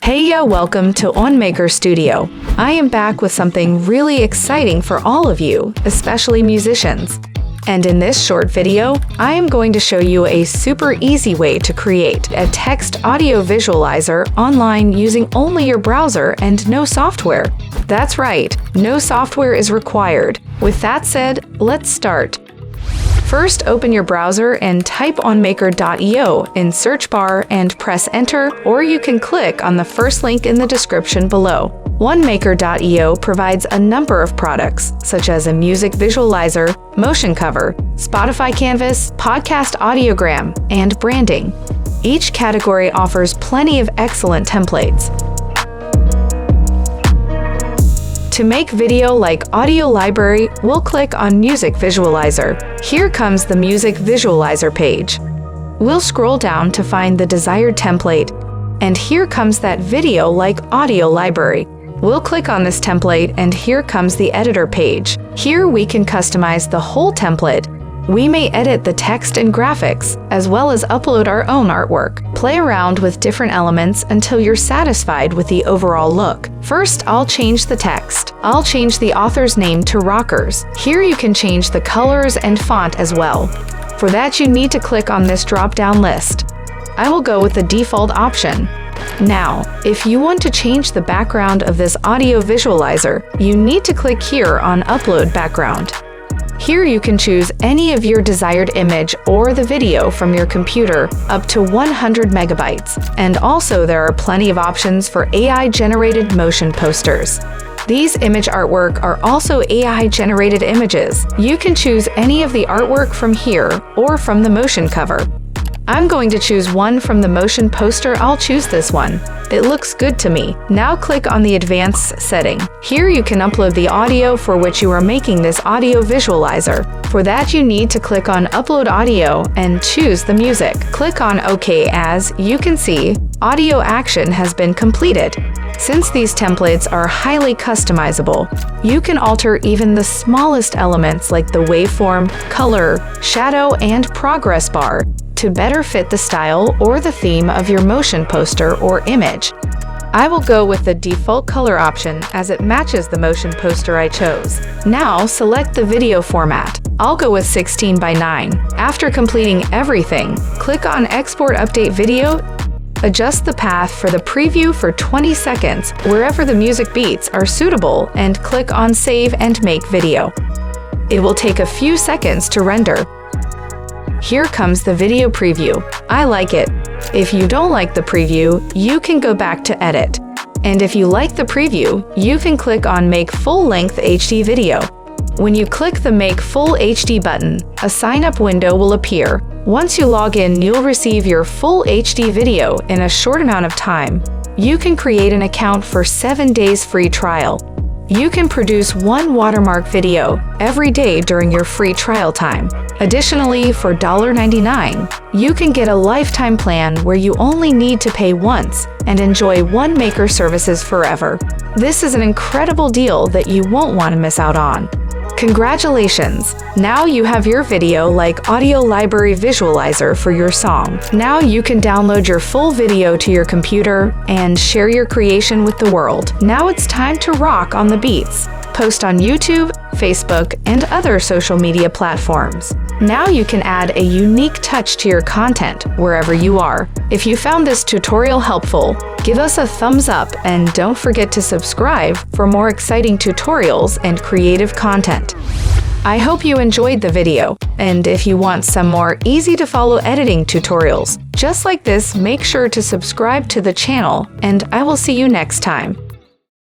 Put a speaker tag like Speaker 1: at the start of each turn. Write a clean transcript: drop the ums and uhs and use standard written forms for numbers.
Speaker 1: Welcome to Onemaker Studio. I am back with something really exciting for all of you, especially musicians. And in this short video, I am going to show you a super easy way to create a text audio visualizer online using only your browser and no software. That's right, no software is required. With that said, let's start. First, open your browser and type onemaker.io in search bar and press enter, or you can click on the first link in the description below. Onemaker.io provides a number of products, such as a music visualizer, motion cover, Spotify canvas, podcast audiogram, and branding. Each category offers plenty of excellent templates. To make video like audio library, we'll click on Music Visualizer. Here comes the Music Visualizer page. We'll scroll down to find the desired template, and here comes that video like audio library. We'll click on this template, and here comes the editor page. Here we can customize the whole template. We may edit the text and graphics, as well as upload our own artwork. Play around with different elements until you're satisfied with the overall look. First, I'll change the text. I'll change the author's name to Rockers. Here you can change the colors and font as well. For that, you need to click on this drop-down list. I will go with the default option. Now, if you want to change the background of this audio visualizer, you need to click here on Upload Background. Here you can choose any of your desired image or the video from your computer up to 100 megabytes. And also there are plenty of options for AI-generated motion posters. These image artwork are also AI-generated images. You can choose any of the artwork from here or from the motion cover. I'm going to choose one from the motion poster. I'll choose this one. It looks good to me. Now click on the advanced setting. Here you can upload the audio for which you are making this audio visualizer. For that, you need to click on Upload Audio and choose the music. Click on OK. As you can see, audio action has been completed. Since these templates are highly customizable, you can alter even the smallest elements like the waveform, color, shadow, and progress bar to better fit the style or the theme of your motion poster or image. I will go with the default color option as it matches the motion poster I chose. Now select the video format. I'll go with 16 by 9. After completing everything, click on Export Update Video. Adjust the path for the preview for 20 seconds wherever the music beats are suitable and click on Save and Make Video. It will take a few seconds to render. Here comes the video preview. I like it. If you don't like the preview, you can go back to edit. And if you like the preview, you can click on Make Full-Length HD Video. When you click the Make Full HD button, a sign-up window will appear. Once you log in, you'll receive your full HD video in a short amount of time. You can create an account for 7 days free trial. You can produce one watermark video every day during your free trial time. Additionally, for $1.99, you can get a lifetime plan where you only need to pay once and enjoy Onemaker services forever. This is an incredible deal that you won't want to miss out on. Congratulations! Now you have your video like audio library visualizer for your song. Now you can download your full video to your computer and share your creation with the world. Now it's time to rock on the beats. Post on YouTube, Facebook, and other social media platforms. Now you can add a unique touch to your content wherever you are. If you found this tutorial helpful, give us a thumbs up and don't forget to subscribe for more exciting tutorials and creative content. I hope you enjoyed the video, and if you want some more easy-to-follow editing tutorials just like this, make sure to subscribe to the channel, and I will see you next time.